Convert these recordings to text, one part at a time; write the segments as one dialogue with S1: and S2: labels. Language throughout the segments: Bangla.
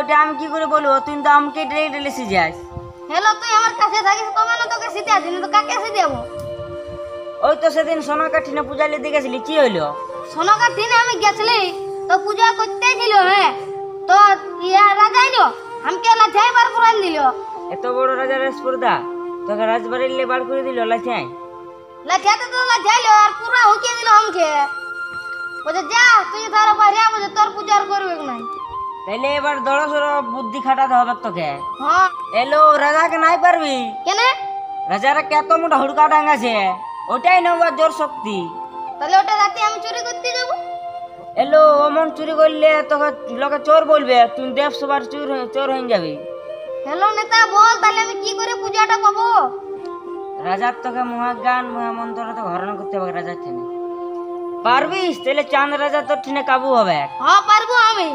S1: ওটা আমি কি করে বলবো? তুই তো আমাকে ডেলে ডেলে সিজাস।
S2: হ্যালো, তুই আমার কাছে থাকিস তো মানে তোকে সিতে আসি না তো কাকে সিতে যাবো?
S1: ওই তো সেদিন সোনাকাঠিনে পূজালে দেখেছিলি, কি হইলো?
S2: সোনাকাঠিনে আমি গেছিলি তো পূজা করতেই ছিল, হ্যাঁ তো ইয়া রাজা আইলো আমাকে লাঠাই বার করে দিল।
S1: এত বড় রাজা রাজপুরদা তোকে রাজবাড়ির বার করে দিল লাঠাই?
S2: লাঠাতে তো লাঠাইলো আর পুরা হুকিয়ে দিল আমাকে। বলে যা তুই তার বাইরে বলে তোর পূজা আর করবে নাই।
S1: তাইলে এবার দড় সড় বুদ্ধি খাটাতে হবে তোকে।
S2: হ্যাঁ
S1: এলো রাজাকে নাই পারবি?
S2: কেন?
S1: রাজারা কত মোটা হুড়কা ডাঙ্গাছে, ওটাই নেওয়ার জোর শক্তি।
S2: তাহলে ওটা রাতে আমি চুরি করতে যাবো।
S1: এলো অমন চুরি করলে তোকে লোকে চোর বলবে, তুই দেব সবার চোর হয়ে যাবি।
S2: হ্যালো নেতা, বল তাহলে আমি কি করে পূজাটা পাবো?
S1: রাজার তোকে মহাজ্ঞান মহামন্ত্র তো ঘরণ করতে হবে রাজার ঠেনে। পারবিস? তাহলে চাঁদ রাজা তোর ঠেনে কাবু হবে।
S2: হ্যাঁ পারবো আমি।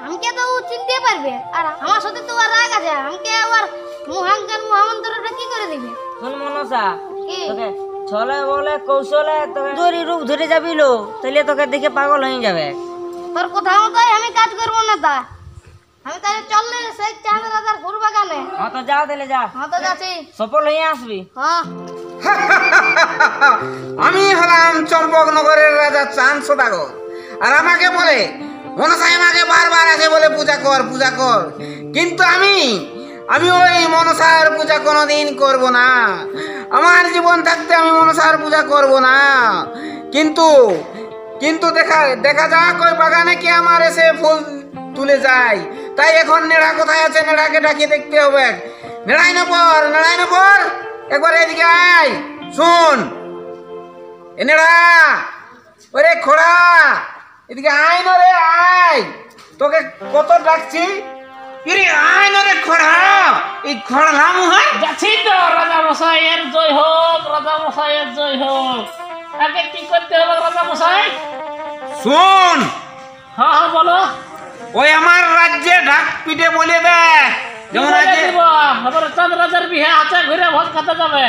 S2: আমাকে তো ও চিনতে পারবে আর আমার সাথে তো আর রাগ আছে। আমাকে আবার মহাজ্ঞান মহামন্ত্রটা কি করে দিবে?
S1: শুন মনসা,
S2: কি?
S1: তোকে ছলে বলে কৌশলে তোকে চোরি রূপ ধরে যাবি লো, তাহলে তোকে দেখে পাগল হয়ে যাবে।
S2: তোর কথা মতোই আমি কাজ করবো না তা। আমি তাহলে চললে সেই চাঁদ রাজার ফুল বাগানে।
S1: হ্যাঁ তো যা, তাহলে যা,
S2: হ্যাঁ তো যাচ্ছি।
S1: সফল হয়ে আসবি।
S2: হ্যাঁ
S3: আমি হলাম চম্পকনগরের রাজা চাঁদ সদাগর, আর আমাকে বলে মনসাই আমাকে বারবার আছে বলে পূজা কর পূজা কর, কিন্তু আমি ওই মনসার পূজা কোনোদিন করব না। আমার জীবন থাকতে আমি মনসার পূজা করব না। কিন্তু দেখা যাক ওই বাগানে কি আমার এসে ফুল তুলে যায়। তাই এখন নেড়া কোথায় আছে, নেড়াকে ডাকিয়ে দেখতে হবে। নেড়াই না পর একবার এদিকে আয়। শুন এ নেড়া, ওরে খোড়া এদিকে আয় না রে, আয়, তোকে কত ডাকছি। ইরে আয় না রে খোড়া, এই খোড়ালাম হয়।
S4: যাচ্ছি তো রাজা মশাইয়ের জয় হোক, রাজা মশাইয়ের জয় হোক। আগে কি করতে হবে রাজা মশাই?
S3: শুন,
S4: হ্যাঁ হ্যাঁ বলো।
S3: ওই আমার রাজ্যে ঢাক পিঠে বলে দে, যেমন আজকে
S4: আবার চাঁদ রাজার বিহে আছে, ঘুরে ভোজ খেতে যাবে।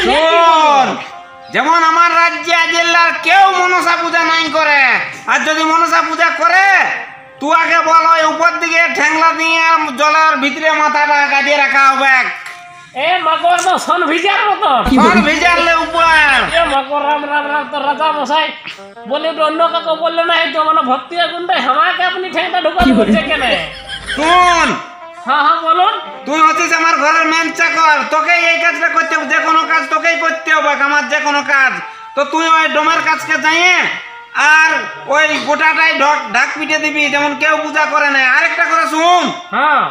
S3: শোন, যেমন আমার রাজ্যে আজেল্লার কেউ মনসা পূজা নাই করে, আর যদি মনসা পূজা করে তুই আগে বল ওই উপর দিকে ঠ্যাংলা দিয়ে জলের ভিতরে মাথাটা গাজিয়ে রাখা হবে।
S4: এ মকর তো সন ভিজার মতো,
S3: সন ভিজালে উপর।
S4: এ মকর রাম রাম রাম। তো রাজা মশাই বলে তো অন্য কাউকে বললে না, তো মানে ভক্তি আগুনটা আমাকে আপনি ঠ্যাংটা ঢুকাতে বলছে কেন?
S3: শুন,
S4: হ্যাঁ হ্যাঁ বলুন।
S3: তুই হচ্ছিস আমার ঘরের মেন চাকর, তোকে এই কাজটা করতে হবে। যে কোনো কাজ তোকেই করতে হবে, আমার যে কোনো কাজ। তো তুই ওই ডোমের কাজকে যাইয়ে আর ওই গোটাটাই ঢাক পিটে দিবি, যেমন কেউ পূজা করে না। আরেকটা করে শুন,
S4: হ্যাঁ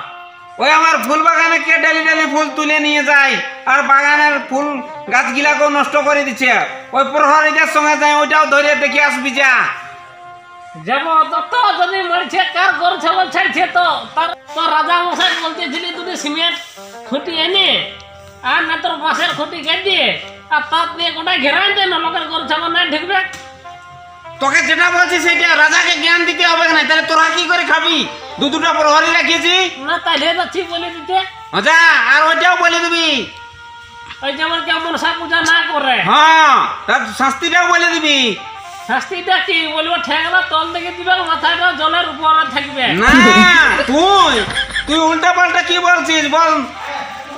S3: ওই আমার ফুল বাগানে কে ডেলি ডেলি ফুল তুলে নিয়ে যায় আর বাগানের ফুল গাছগুলাকেও নষ্ট করে দিচ্ছে, ওই প্রহরীদের সঙ্গে যায়, ওইটাও ধরে দেখে আসবি। যা
S4: যেমন তত যদি মরছে কার ঘর ছাগল ছাড়ছে তো তার তো রাজা মশাই বলতেছিলি দুটি সিমেন্ট খুঁটি এনে আর না তোর বাঁশের খুঁটি কেটে আর তার দিয়ে গোটা ঘেরাই দেয় না, লোকের ঘর ছাগল না ঢুকবে।
S3: তোকে যেটা বলছি সেটা রাজাকে জ্ঞান দিতে হবে না, তাহলে তোরা কি করে খাবি? দুটা প্রহরী রাখিয়েছি
S4: না তাইলে যাচ্ছি বলে দিতে।
S3: যা, আর ওইটাও বলে দিবি।
S4: ওই যেমন কেউ মনসা পূজা না করে,
S3: হ্যাঁ, তার শাস্তিটাও বলে দিবি।
S4: শাস্তিটা কি বলবো? ঠেকলা তল থেকে দিবে, মাথাটা জলের উপরে থাকবে।
S3: না, তুই উল্টা পাল্টা কি বলছিস বল।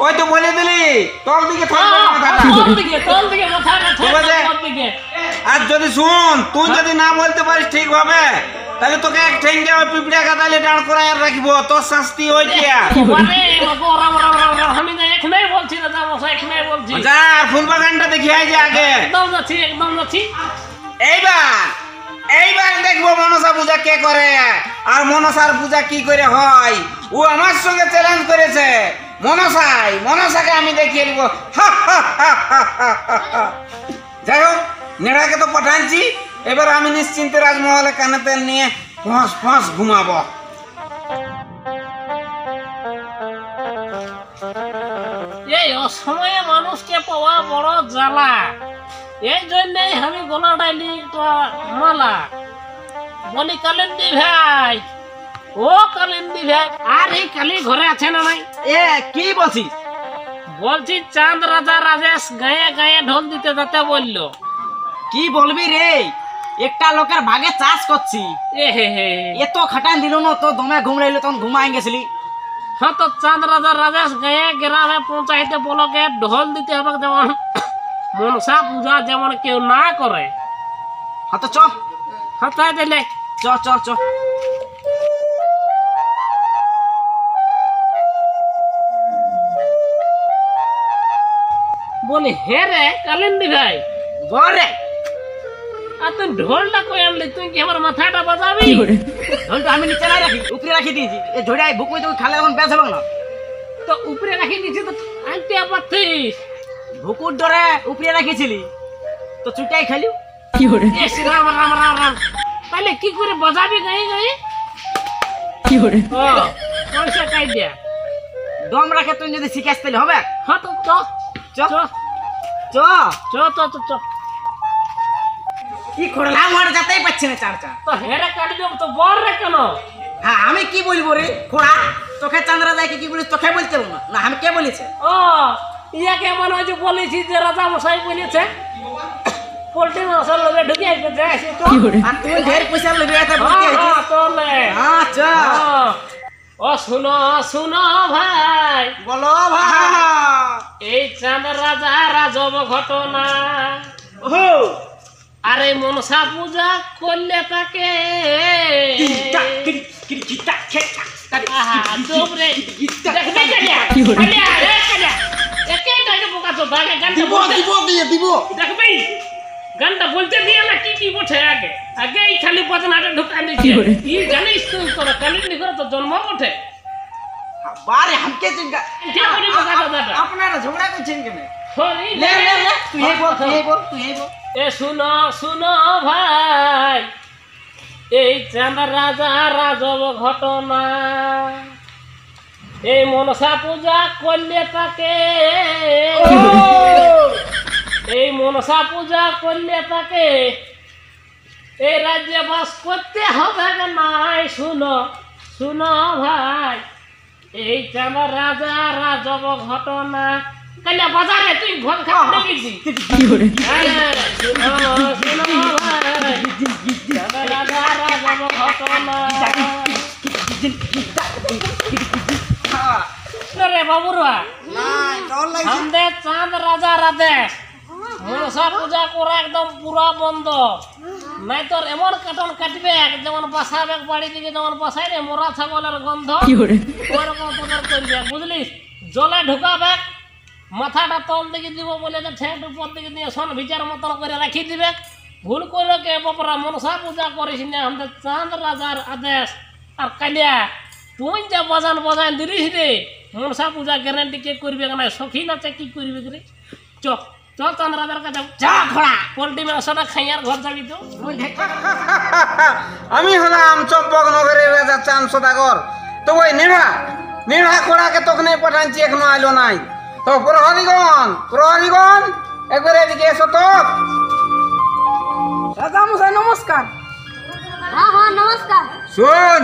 S3: ওই তো বলে দিলি তল দিকে থাকবে মাথাটা।
S4: তল দিকে মাথাটা থাকবে তল দিকে।
S3: আর যদি শুন, তুই যদি না বলতে পারিস ঠিক ভাবে, তাহলে তোকে এক ঠেঙ্গে ওই পিঁপড়া গাদালে দাঁড় করাই রাখবো, তোর শাস্তি ওইটা।
S4: আমি এখানেই বলছি রাজা মশাই, এখানেই বলছি।
S3: যা, ফুল বাগানটা দেখি আয় যে আগে।
S4: একদম যাচ্ছি, একদম যাচ্ছি।
S3: এইবার দেখবো মনসা পূজা কে করে আর মনসার পূজা কি করে হয়। ও আমার সঙ্গে চ্যালেঞ্জ করেছে। মনসাকে আমি দেখিয়ে দিব। যাই হোক, নেড়াকে তো পাঠাচ্ছি, এবার আমি নিশ্চিন্তে রাজমহলে কানে তেল নিয়ে ফস ঘুমাবো।
S4: এই অসময়ে মানুষকে পাওয়া বড় জ্বালা, এই জন্যই আমি গলা ডাইলি মালা বলি কালিন্দি ভাই, ও কালিন্দি ভাই, আর এই কালি ঘরে আছে না নাই?
S1: এ কি বলছিস?
S4: বলছি চাঁদ রাজা রাজেশ গায়ে গায়ে ঢোল দিতে যেতে বললো।
S1: কি বলবি রে?
S5: একটা লোকের ভাগে চাষ করছি,
S4: এ হে হে
S5: এত খাটান দিল না তো দমে ঘুমড়াইলো, তখন ঘুমাই গেছিলি।
S4: হ্যাঁ তো চাঁদ রাজা রাজেশ গায়ে গ্রামে পঞ্চায়েতে বলকে ঢোল দিতে হবে, যেমন মনসা পূজা যেমন কেউ না করে।
S5: হ্যাঁ তো চ
S4: হ্যাঁ তাই দিলে
S5: চ চ চ।
S4: বলি হে রে কালিন্দি ভাই,
S5: বরে
S4: আর তুই ঢোলটা কই আনলি? তুই কি আমার মাথাটা বাজাবি?
S5: ঢোলটা আমি নিচে নাই রাখি, উপরে রাখি দিয়েছি। এ ঝড়াই বুকুই তো খালে এখন বেশ হবে না।
S4: তো উপরে রাখি দিছি তো আনতে পারতিস।
S5: ভুকুর ডরে উপরে রাখিছিলি তো চুটাই খালি।
S4: এস রাম রাম রাম রাম, তাহলে কি করে বাজাবি গাই গাই? ও পয়সা কাই দিয়া।
S5: দম রাখে তুই যদি শিখাস তাহলে হবে।
S4: হ্যাঁ তো চ
S5: চ
S4: চ
S5: চ।
S4: চ চ চ চ।
S5: কি করলাম আর যেতেই পারছি না চার চার।
S4: তো হেরে কাটি দেব তো বল রে কেন?
S5: হ্যাঁ আমি কি বলবো রে খোড়া, তোকে চাঁদরা যায় কি বলিস? তোকে বলতে না, না আমি কে বলেছে?
S4: ও ইয়াকে মনে হয় যে বলেছি যে রাজা মশাই বলেছে পোল্ট্রি মাংস লোকে ঢুকে আসবে তো।
S5: আর তুই ঢের পয়সা লবি এটা বলতে
S4: হ্যাঁ তোলে।
S5: হ্যাঁ চ।
S4: ও শুনো শুনো ভাই,
S5: বলো ভাই।
S4: এই চাঁদ রাজা রাজব ঘটনা,
S5: ওহো
S4: আরে মনসা পূজা করলে তাকে আহা, চুপ রে। দেখবে কালিয়া? কালিয়া, রে কালিয়া। একেটাকে বোকাচ্ছো, তাহলে গানটা বলতে- দেখবি? গানটা বলতে দিয়ে না কি কি বটে আগে আগে এই খালি বদনাটা ঢুকা দিচ্ছে। কি জানিস তুই তোরা কালিন্দি করে তো জন্ম বটে।
S5: বারে हमके चिंगा
S4: क्या करी बता दादा?
S5: আপনারা ঝগড়া করছেন কেন?
S4: হরি
S5: ले ले ले तू यही बोल, तू यही बोल, तू यही बोल।
S4: এ শুনো শুনো ভাই, এই চাঁদ রাজা রাজব ঘটনা, এই মনসা পূজা করলে তাকে, এই মনসা পূজা করলে তাকে এই রাজ্যে বাস করতে হবে নাই। শুনো শুনো ভাই, এই চাঁদ রাজা রাজব ঘটনা। কালিয়া বাজারে তুই ঘর খাওয়া দেখেছি। বাবুরা আমাদের চাঁদ রাজা রাধে মনসা পূজা করা একদম পুরা বন্ধ, নাই তোর এমন কাটন কাটবে যেমন বাসাবে বাড়ি দিকে যেমন বাসায় রে মোরা ছাগলের গন্ধ ওরকম তোদের করবে, বুঝলিস? জলে ঢুকাবে, মাথাটা তল দিকে দিব বলে যে ঠেট উপর দিকে দিয়ে সন ভিজার মতন করে রাখি দিবে। ভুল করে কে বাপরা মনসা পূজা করিস না, আমাদের চাঁদ রাজার আদেশ। আর কালিয়া তুই যে বাজান বাজান দিলিস রে, মনসা পূজা গ্যারান্টি কে করবে না, সখী নাচে কি করবে রে? চল চল চাঁদ রাজার কাছে
S5: যা ঘোড়া।
S4: পোল্ট্রি মাংসটা খাইয়ার ঘর যাবি তো।
S3: আমি হলাম চম্পকনগরের রাজা চাঁদ সদাগর। তো ওই নিড়া নিড়া কোড়াকে তখন পাঠাচ্ছি, এখনো আইলো নাই। তো প্রহরীগণ একবার এদিকে এসো তো।
S5: রাজা মশাই নমস্কার।
S2: হ্যাঁ হ্যাঁ নমস্কার।
S3: শোন,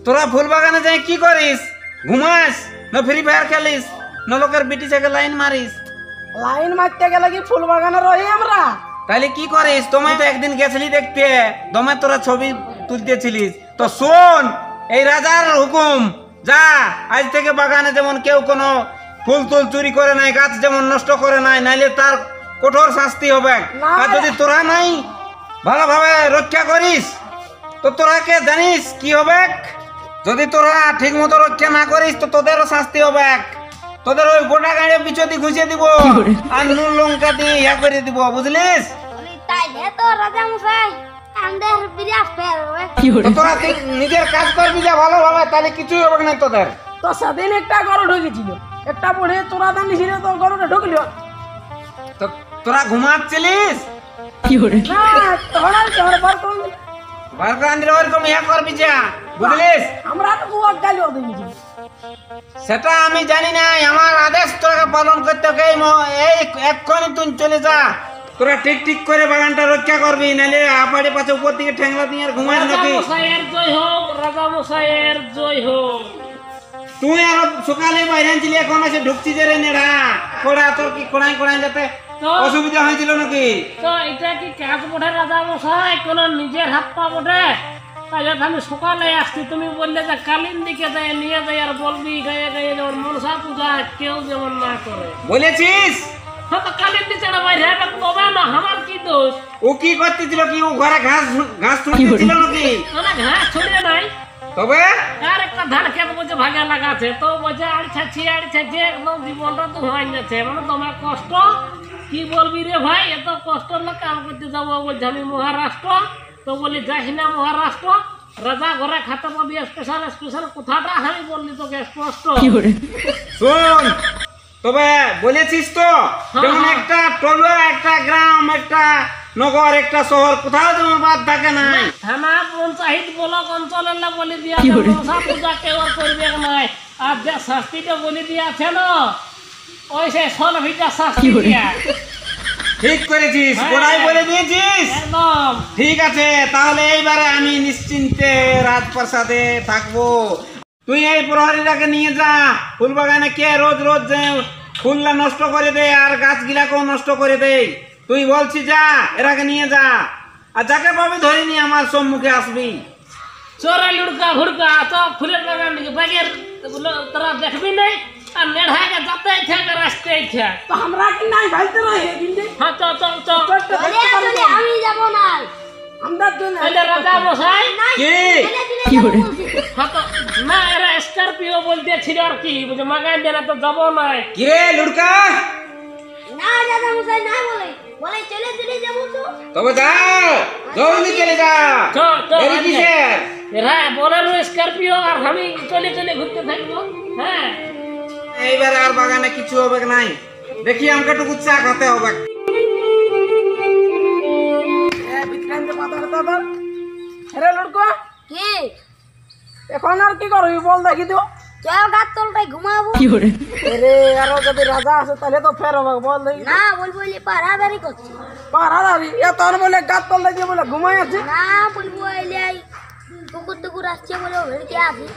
S3: তোরা ফুল বাগানে যাই কি করিস? ঘুমাস না ফ্রি ফায়ার খেলিস না লোকের বিটি থেকে লাইন মারিস?
S5: লাইন মারতে গেলে কি ফুল বাগানে রহি আমরা?
S3: তাহলে কি করিস? তোমায় তো একদিন গেছিলি দেখতে, দমে তোরা ছবি তুলতেছিলিস। তো শোন, এই রাজার হুকুম, যা আজ থেকে বাগানে যেমন কেউ কোনো ফুল তুল চুরি করে নাই, গাছ যেমন নষ্ট করে নাই, নাইলে তার কঠোর শাস্তি হবে। আর যদি তোরা নাই ভালোভাবে রক্ষা করিস তো তোরাকে জানিস কি হবে? যদি তোরা ঠিক মতো রক্ষা না করিস তো তোদেরও শাস্তি হবে। তোদের ওই গোটা গাড়ি পিছতি ঘুষিয়ে দিব আর নুন লঙ্কা দিয়ে ইয়া করে দিব, বুঝলিস?
S2: তাইলে তো রাজা মশাই আমাদের বিরাট ফের হবে।
S3: তো তোরা নিজের কাজ করবি যা ভালোভাবে, তাহলে কিছুই হবে না তোদের।
S5: তো সেদিন একটা গরু ঢুকেছিল, একটা পড়ে চোরা দান ছিল, তো গরুটা ঢুকলো
S3: তো তোরা ঘুমাচ্ছিলিস
S5: না, তোরা তোর বার কোন
S3: বারকান্দির ওরকম ইয়া করবি যা, বুঝলিস?
S5: আমরা তো বুয়া গালিও দিয়েছি।
S3: সেটা আমি জানি না, আমার আদেশ তোরা পালন করতে হবে। এই এক্ষুনি তুই চলে যা, তোরা ঠিক ঠিক করে বাগানটা রক্ষা করবি, নাহলে আপাড়ি পাশে উপর দিকে ঠেংলা দিয়ে আর ঘুমাস
S4: রাজা
S3: নাকি?
S4: মশাইয়ের জয় হোক, রাজা মশাইয়ের জয় হোক।
S3: তুই আর সকালে বাইরে ছিলি, এখন এসে ঢুকছি যে রে নেড়া কোড়া, তোর কি কোড়াই কোড়াই যাতে
S4: তো
S3: অসুবিধা হয়েছিল নাকি?
S4: তো এটা কি কাজ বটে রাজা মশাই, কোন নিজের হাত পা বটে? তাহলে আমি সকালে আসছি, তুমি বললে যে কালিন দিকে যাই নিয়ে যাই আর বলবি গায়ে গায়ে যেমন মনসা পূজা কেউ যেমন না করে।
S3: বলেছিস?
S4: হ্যাঁ তো কালিন দিকে বাইরে এটা কবে না, আমার কি দোষ?
S3: ও কি করতেছিল? কি ও ঘরে ঘাস ছুটতেছিল নাকি?
S4: মানে ঘাস ছড়িয়ে নাই,
S3: তবে
S4: আর একটা ধান খেত বলছে ভাগে লাগাছে, তো বলছে আড়ি ছাড়ছি একদম জীবনটা তো হয়ে গেছে, মানে তোমার কষ্ট কি বলবি রে ভাই, এত কষ্ট না কাম করতে যাবো। বলছে আমি মহারাষ্ট্র, তো বলি যাই না মহারাষ্ট্র, রাজা ঘরে খাতে পাবি স্পেশাল স্পেশাল কথাটা আমি বললি তোকে স্পষ্ট।
S3: শোন, তবে বলেছিস তো যেমন একটা টলো, একটা গ্রাম, একটা নগর, একটা শহর, কোথাও যেমন বাদ থাকে না।
S4: থানা পঞ্চায়েত ব্লক অঞ্চলের না বলে দিয়া মনসা পূজা কেউ আর করবে নাই, আর যে শাস্তিটা বলে দিয়েছে না ওই সে সলভিটা শাস্তি দিয়া।
S3: ঠিক করেছিস,
S4: হ্যাঁ।
S3: গোড়াই বলে দিয়েছিস।
S4: একদম
S3: ঠিক আছে, তাহলে এইবারে আমি নিশ্চিন্তে রাজপ্রাসাদে থাকবো। তুই এই প্রহরীটাকে নিয়ে যা, ফুল বাগানে কে রোজ রোজ যে ফুলটা নষ্ট করে দেয় আর গাছগুলাকেও নষ্ট করে দেয়। তুই বলছি যা, এরাকে নিয়ে যা, আর যাকে পাবি ধরে নিয়ে আমার সম্মুখে আসবি।
S4: চোরা লুড়কা ঘুরকা তো ফুলের বাগান বাগের তোরা দেখবি নাই, আর নেড়াকে যাতে থাকে রাস্তায় থাকে।
S5: তো আমরা কি নাই ভাইতে রই কিন্তু
S4: হ্যাঁ তো
S2: চলে চলে আমি যাব না।
S5: আমরা জন্য
S4: তাহলে রাজা মশাই
S3: কি
S4: হ্যাঁ তো না, এরা স্করপিও বলতেছিল আর কি বুঝে মাগাই দেনা তো যাবো নাই।
S3: কি রে লুড়কা?
S2: না দাদা মশাই না বলে বলে চলে চলে যাব তো।
S3: তবে যা, জলদি চলে যা। দেরি কিসের?
S4: এরা বলেরো স্করপিও আর আমি চলে চলে ঘুরতে থাকবো। হ্যাঁ
S3: এইবারে আর বাগানে কিছু হবে নাই, দেখি আমাকে একটু চা খেতে হবে।
S5: বিক্রান্ত মাথা কথা আরে লড়কো,
S2: কি
S5: এখন আর কি করবি বল দেখি তো।
S2: চল গাছ তলটাই ঘুমাবো।
S5: আরে আরো যদি রাজা আছে তাহলে তো ফের হবে, বল দেখি।
S2: না বলবো এলে পাহাড়াদারি করছি।
S5: পাহাড়াদারি এ তোর বলে গাছ তলটা দিয়ে বলে ঘুমাই আছে।
S2: না বলবো এলে কুকুর টুকুর আসছে বলে ভেড়কে আসি।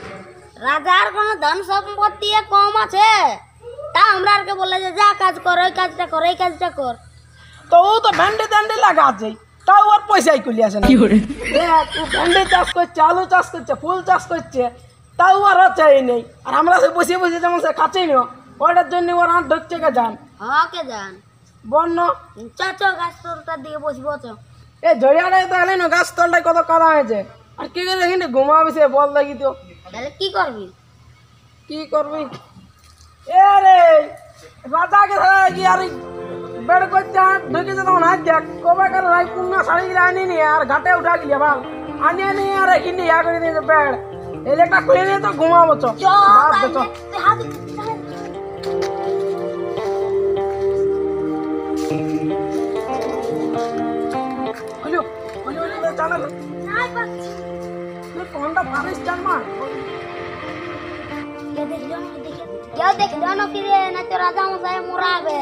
S2: রাজার কোনো ধন সম্পত্তি কম আছে, তা আমরা আর কে বলে যে যা কাজ কর, ওই কাজটা কর, এই কাজটা কর।
S5: তো ও তো ভেন্ডি টেন্ডি লাগা আছে, তাও ওর পয়সাই কুলি আসে না। দেখ ও ভেন্ডি চাষ করছে, আলু চাষ করছে, ফুল চাষ করছে, তাও আর চাই নেই। আর আমরা সে বসে বসে যেমন সে খাচ্ছি না, ওটার জন্য ওর হাত ঢুকছে কে যান
S2: হকে যান
S5: বন্য।
S2: চ চ গাছ তলটার দিকে বসবো চ।
S5: এ জড়িয়াটাই তো হলে না, গাছ তলটাই কত কাদা হয়েছে। আর কি করে এখানে ঘুমাবি সে বল দেখি তো।
S2: তাহলে কি করবি?
S5: কি করবি? এ রে রাজাকে কি আর বেড় করতে ঢুকেছে তখন হাত দেখ কবে কার রাই পূর্ণ শাড়ি গিয়ে আনি নি আর ঘাটে উঠা গিয়ে বাল আনিয়ে নিয়ে আর এখানে ইয়া করে দিয়েছে বেড়। এলেকটা খুলে নিয়ে তো ঘুমাবো চ।
S2: চ
S5: বাস দে, চ।
S2: হাতে
S5: খুলিও খুলিও জানা
S2: নাই পাচ্ছি।
S5: তুই কোনটা পারিস জানমা?
S2: কেউ দেখলো না কি রে, না তো রাজা মশাই মরাবে।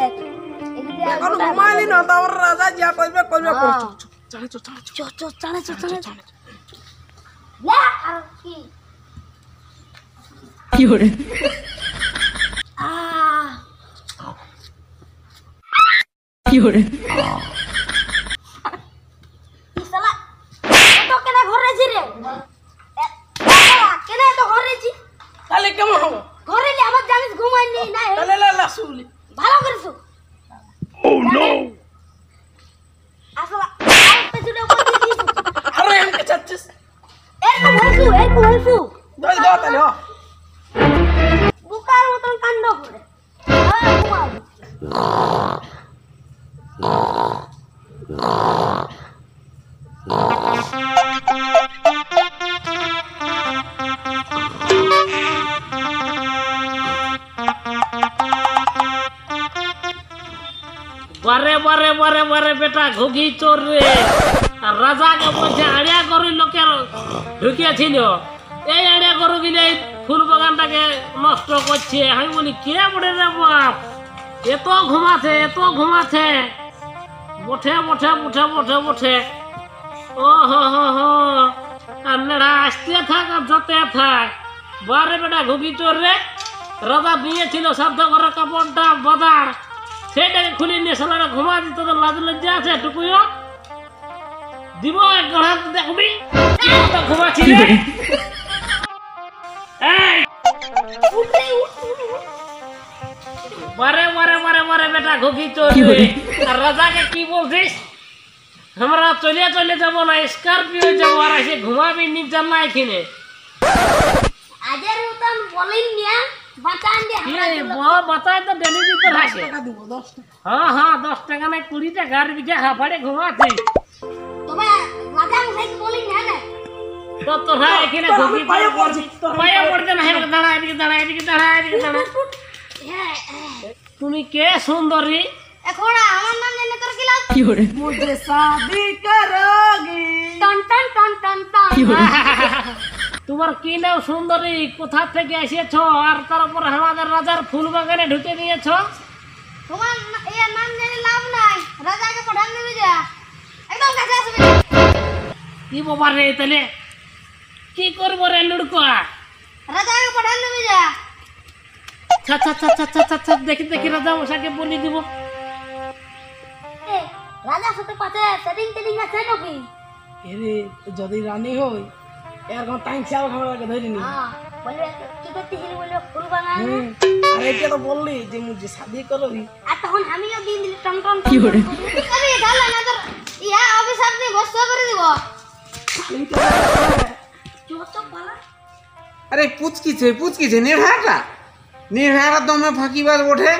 S5: এখন ঘুমাইলি না, তারপর রাজা যা করবে করবে।
S2: হ্যাঁ।
S5: চলে চ চলে চ।
S2: চ চলে লে আর কি আহ কি সালা তো কেন ঘরে জি রে? কেন তো ঘরে জি?
S5: তাহলে কেমন হবে?
S2: ঘরে লি আমার জানিস ঘুমাই নেই না।
S5: তাহলে লা শুলি
S2: ভালো করেছো। ও নো আসলে আর পেছনে উপর দিয়ে দিয়েছো।
S5: আরে এমকে চাচ্ছিস
S2: এরকম হয়েছু
S5: দই দাও তাহলে। হ
S2: বুকার মতন কাণ্ড করে ঘুমাবো।
S4: বারে বারে বারে বারে বেটা ঘুঘি চোর রে, আর রাজাকে বলছে আড়িয়া গরু লোকের ঢুকিয়েছিল, এই আড়িয়া গরু গিলে ফুল বাগানটাকে নষ্ট করছে। আমি বলি কে বটে রে বাপ, এত ঘুমাছে বঠে ও হো আর নেড়া আসতে থাক আর যতে থাক। বারে বেটা ঘুঘি চোর রে, রাজা দিয়েছিল সাধ্য ঘরের কাপড়টা বাদার, সেটাকে খুলে নিয়ে সালারা ঘুমা দিত, তো লাজ লজ্জা আছে টুকুইও দিব এক গড়া দেখবি কি মতো ঘুমাচ্ছি রে। এই বারে বারে বারে বারে বেটা ঘুকি চলে। আর রাজাকে কি বলছিস? আমরা চলে চলে যাবো না, স্করপিও যাবো, আর এসে ঘুমাবি নির্জন না এখানে।
S2: আজের মতন বলেন নিয়া বাঁচান দিয়ে আমরা
S4: বাতায় তো ডেলি দিতে থাকে।
S5: টাকা দিব 10 টাকা।
S4: হ্যাঁ হ্যাঁ 10 টাকা নাই 20 টাকা আর বিঘা হাফাড়ে ঘুমাচ্ছি।
S2: তবে রাজা মশাইকে বলেন না
S4: তো তোরা এখানে ঘুমি পায়ে পড়ছি, পায়ে পড়তে না, এদিকে দাঁড়া, এদিকে দাঁড়া, এদিকে দাঁড়া, এদিকে দাঁড়া।
S2: হ্যাঁ
S4: তুমি কে সুন্দরী?
S2: এখন আমার নাম জানে তোর কি লাভ?
S5: मुझे शादी करोगी।
S2: টন টন টন টন টন।
S4: তোমার কি নাম সুন্দরী? কোথা থেকে এসেছো? আর তারপর আমাদের রাজার ফুল বাগানে ঢুকে দিয়েছো?
S2: তোমার এর নাম জানি লাভ নাই, রাজাকে পাঠান দিবি যা, একদম কাছে আসবি।
S4: কি বাবা রে, তাহলে কি করবো রে লুড়কা?
S2: রাজাকে পাঠান দিবি যা।
S4: দেখি দেখি রাজা মশাকে বলি দিব।
S2: এ, রাজার সাথে পাশে সেটিং টেটিং আছে নাকি?
S5: এরে যদি রানী হই এর কোন টাইম চাও খাবার ধরে নি।
S2: হ্যাঁ, বলবে কি করতেছিলি, বলবে ফুল বাগান।
S5: আর এটা তো বললি যে মুঝে শাদি করবি।
S2: আর তখন আমিও দিন দিলি টন টন কি করে আরে ঢালা না তোর ইয়া অভিশাপ দিয়ে ভস্ম করে দিব। চুপ বলা
S3: আরে পুচকিছে নির্হাটা দমে ফাঁকিবাজ ওঠে,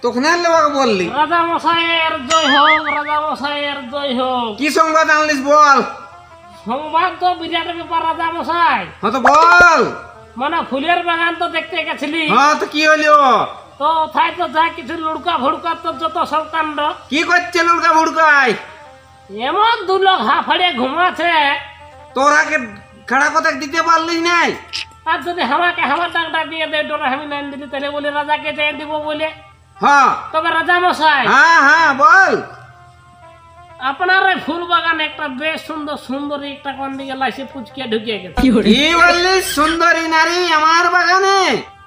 S3: তখন আর লেবাকে বললি
S4: রাজা মশাইয়ের জয় হোক, রাজা মশাইয়ের জয় হোক।
S3: কি সংবাদ আনলিস বল।
S4: সংবাদ তো বিরাট ব্যাপার রাজা মশাই।
S3: হ্যাঁ তো বল।
S4: মানে ফুলের বাগান তো দেখতে গেছিলি,
S3: হ্যাঁ তো কি হলো?
S4: তো তাই তো যা কিছু লুড়কা ভুড়কা তো যত সব কাণ্ড।
S3: কি করছে লুড়কা ভুড়কাই?
S4: এমন দু লোক হাফাড়ে ঘুমাছে,
S3: তোরাকে খাড়া কথা দিতে পারলিস নাই?
S4: আর যদি আমাকে আমার ডাকটা দিয়ে দেয় ডোরা আমি নাইন দিলি, তাহলে বলে রাজাকে চেয়ে দিব বলে।
S3: হ্যাঁ
S4: তবে রাজা মশাই,
S3: হ্যাঁ বল।
S4: আপনার এই ফুল বাগানে একটা বেশ সুন্দর সুন্দরী একটা কোন দিকে লাইসে পুচকে ঢুকে গেছে।
S3: কি বললিস সুন্দরী নারী আমার বাগানে?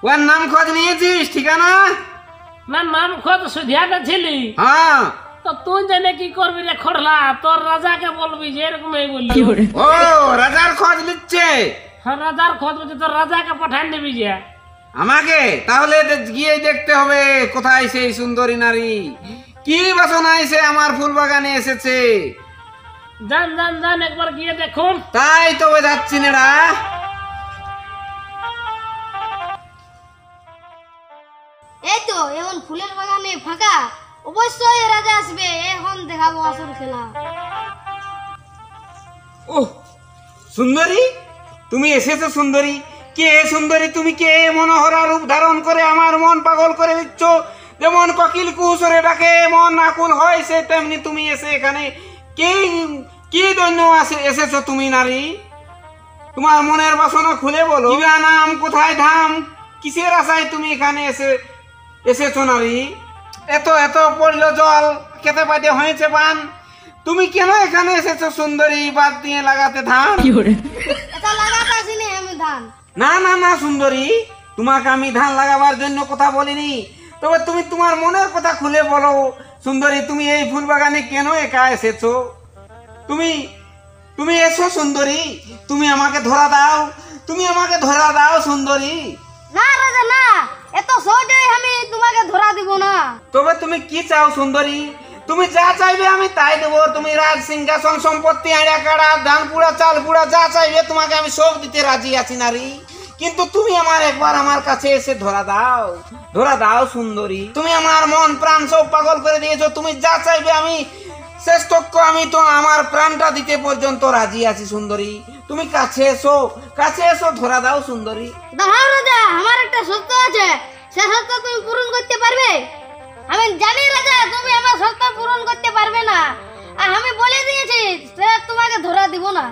S3: ওর নাম খোঁজ নিয়েছিস ঠিকানা?
S4: না নাম খোঁজ সুধিয়াতে ছিলি,
S3: হ্যাঁ।
S4: তো তুই জানে কি করবি রে খড়লা? তোর রাজাকে বলবি যে এরকমই বললি।
S3: ও রাজার খোঁজ নিচ্ছে?
S4: হ্যাঁ রাজার খোঁজ বলছে, তোর রাজাকে পাঠান দিবি যে।
S3: আমাকে তাহলে গিয়ে দেখতে হবে কোথায় সেই সুন্দরী নারী, কি বাসনায় সে আমার ফুল বাগানে এসেছে।
S4: যান যান যান একবার গিয়ে দেখুন।
S3: তাই তবে যাচ্ছি নেড়া।
S2: এই তো এখন ফুলের বাগানে ফাঁকা, অবশ্যই রাজা আসবে, এখন দেখাবো আসল খেলা।
S3: ওহ সুন্দরী, তুমি এসেছো সুন্দরী। কে সুন্দরী তুমি? কে মনোহরা রূপ ধারণ করে আমার মন পাগল করে দিচ্ছ? যেমন কোকিল কুহুসরে ডাকে মন আকুল হয়, সে তেমনি তুমি এসে এখানে কি কি জন্য এসেছো তুমি নারী? তোমার মনের বাসনা খুলে বলো। কিবা নাম, কোথায় ধাম, কিসের আশায় তুমি এখানে এসেছো নারী? এত এত পড়লো জল, খেতে পাইতে হয়েছে পান, তুমি কেন এখানে এসেছো সুন্দরী? বাদ দিয়ে লাগাতে ধান।
S2: এটা লাগাতে আসিনি আমি ধান।
S3: না সুন্দরী, তোমাকে আমি ধান লাগাবার জন্য কথা বলিনি। তবে তুমি তোমার মনের কথা খুলে বলো সুন্দরী, তুমি এই ফুল বাগানে কেন একা এসেছো? তুমি এসো সুন্দরী, তুমি আমাকে ধরা দাও সুন্দরী।
S2: না রাজা না, এত সহজে আমি তোমাকে ধরা দিব না।
S3: তবে তুমি কি চাও সুন্দরী? তুমি যা চাইবে আমি তাই দেবো। তুমি রাজ সিংহাসন সম্পত্তি, আড়া কাড়া, ধান পুড়া, চাল পুড়া, যা চাইবে তোমাকে আমি সব দিতে রাজি আছি নারী। কিন্তু তুমি একবার আমার কাছে এসে ধরা দাও সুন্দরী। তুমি আমার মন প্রাণ সব পাগল করে দিয়েছো। তুমি যা চাইবে আমি শ্রেষ্ঠক্য, আমি তো আমার প্রাণটা দিতে পর্যন্ত রাজি আছি সুন্দরী। তুমি কাছে এসো ধরা দাও সুন্দরী।
S2: দাঁড়াও রাজা, আমার একটা শর্ত আছে, সে শর্ত তুমি পূরণ করতে পারবে? আমি জানি রাজা তুমি আমার শর্ত পূরণ করতে পারবে না, আর আমি বলে দিয়েছি সে তোমাকে ধরা দিব না।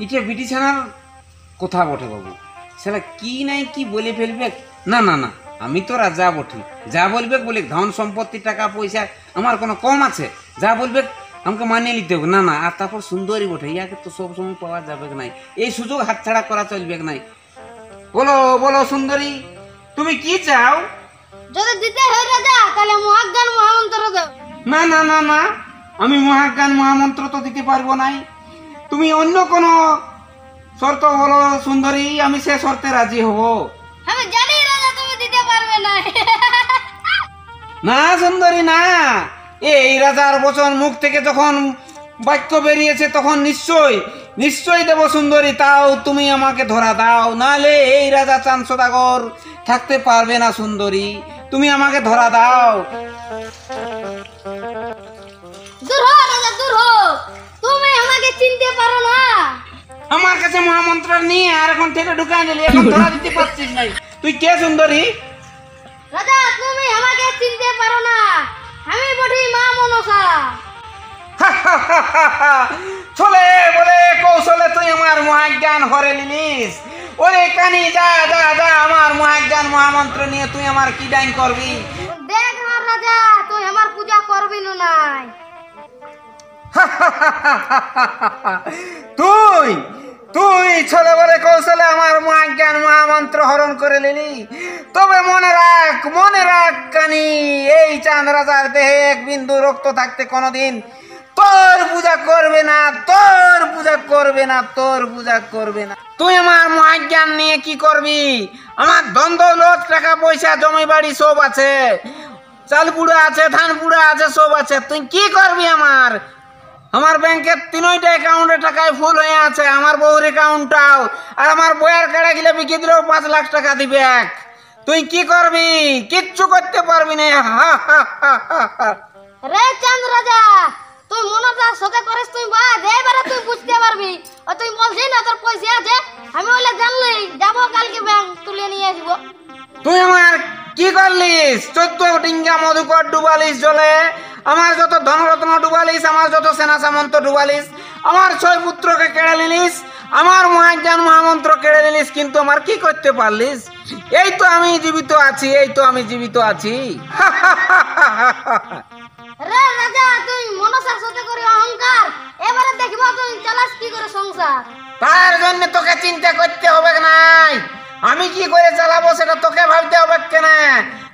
S3: ইটে বিটি ছানার কথা বটে বাবু, সেটা কি নাই কি বলে ফেলবে। না আমি তো রাজা বটি, যা বলবে বলে ধন সম্পত্তি টাকা পয়সা আমার কোনো কম আছে, যা বলবে আমাকে মানিয়ে নিতে হবে। না আর তারপর সুন্দরী বটে, ইয়াকে তো সব সময় পাওয়া যাবে নাই, এই সুযোগ হাতছাড়া করা চলবে নাই। বলো সুন্দরী, তুমি কি চাও?
S2: যদি দিতে হয় রাজা তাহলে মহাজ্ঞান মহামন্ত্র দাও।
S3: না না না না, আমি মহাজ্ঞান মহামন্ত্র তো দিতে পারবো নাই। তুমি অন্য কোনো শর্ত বলো সুন্দরী, আমি সে শর্তে রাজি হব।
S2: আমি জানি রাজা তুমি দিতে পারবে না।
S3: না সুন্দরী না, এই রাজার বচন মুখ থেকে যখন বাক্য বেরিয়েছে তখন নিশ্চয়ই দেব সুন্দরী। তাও তুমি আমাকে ধরা দাও, নালে এই রাজা চাঁদ সদাগর থাকতে পারবে না সুন্দরী। তুমি আমাকে ধরা দাও।
S2: দূর হো রাজা, দূর হো, তুমি আমাকে চিনতে পারো না।
S3: আমার কাছে মহামন্ত্র নিয়ে আর এখন থেকে ঢুকাই নিলি, এখন ধরা দিতে পারছিস নাই। তুই কে সুন্দরী?
S2: রাজা তুমি আমাকে চিনতে পারো না, আমি বটি মা মনসা।
S3: চলে বলে কৌশলে তুই আমার মহাজ্ঞান হরে নিলিস। ওরে কানি যা যা যা, আমার মহাজ্ঞান মহামন্ত্র নিয়ে তুই আমার কি ডাইন করবি?
S2: দেখ না রাজা, তুই আমার পূজা করবি না নাই।
S3: তুই তুই ছেলে বলে কৌশলে আমার মহাজ্ঞান মহামন্ত্র হরণ করে নিলি। তবে মনে রাখ কানি, এই চাঁদ রাজার দেহে এক বিন্দু রক্ত থাকতে কোনোদিন তোর পূজা করবে না, তোর পূজা করবে না, তোর পূজা করবে না। তুই আমার মহাজ্ঞান নিয়ে কি করবি? আমার দ্বন্দ্ব লোক টাকা পয়সা জমি বাড়ি সব আছে, চাল পুড়া আছে, ধান পুড়া আছে, সব আছে। তুই কি করবি? আমার ব্যাংকের তিনটা অ্যাকাউন্টে টাকায় ফুল হয়ে আছে, আমার বউর অ্যাকাউন্টটাও, আর আমার বইয়ের কাড়া গিলে বিকে দিলেও 5 লাখ টাকা দিবে। তুই কি করবি? কিচ্ছু করতে পারবি না।
S2: রে চাঁদ রাজা, তুই মনটা সাথে করিস, তুই বাদ এবারে তুই বুঝতে পারবি। ও তুই বলছিস না তোর পয়সা আছে, আমি ওলে জানলি যাবো কালকে ব্যাংক তুলে নিয়ে আসবো।
S3: তুই আমার কি করলিস? 14 ডিঙ্গা মধুকর ডুবালিস জলে, আমার যত ধনরত্ন ডুবালিস, আমার যত সেনা সামন্ত ডুবালিস, আমার 6 পুত্রকে কেড়ে নিলিস, আমার মহাজ্ঞান মহামন্ত্র কেড়ে নিলিস, কিন্তু আমার কি করতে পারলিস? এই তো আমি জীবিত আছি, এই তো আমি জীবিত আছি।
S2: রে রাজা, তুই মনসার সাথে করি অহংকার, এবারে দেখবো তুই চালাস কি করে সংসার।
S3: তার জন্য তোকে চিন্তা করতে হবে নাই, আমি কি করে চালাবো সেটা তোকে ভাবতে হবে কেন?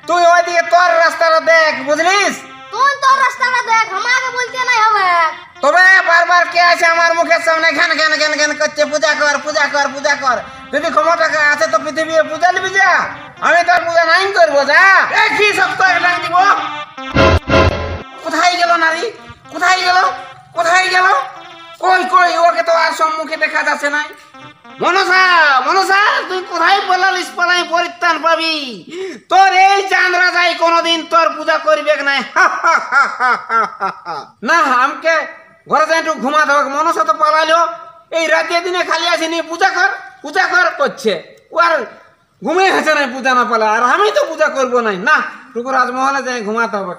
S3: তুই ওইদিকে তোর রাস্তাটা দেখ, বুঝলিস?
S2: তুই তোর রাস্তাটা দেখ, আমাকে বলতে নাই হবে।
S3: তবে বারবার কে আছে আমার মুখের সামনে ঘ্যান ঘ্যান ঘ্যান ঘ্যান করছে, পূজা কর পূজা কর পূজা কর। যদি ক্ষমতা আছে তো পৃথিবী পূজা নিবি যা, আমি তোর পূজা নাই করবো যা। কি সপ্তাহ ডাক দিব। কোথায় গেল নারী? কোথায় গেল? কোথায় গেল? কই কই, ওকে তো আর সম্মুখে দেখা যাচ্ছে নাই। মনসা মনসা, তুই কোথায় পালালিস? পালাই পরিত্রাণ পাবি। তোর এই চাঁদ রাজাই কোনোদিন তোর পূজা করবে না। না, আমাকে ঘরে যাই একটু ঘুমাতে হবে। মনসা তো পালাইলো, এই রাতে দিনে খালি আসেনি পূজা কর করছে। ও আর ঘুমিয়ে গেছে না পূজা না পালা, আর আমি তো পূজা করবো নাই। না, টুকু রাজমহলে যাই ঘুমাতে হবে।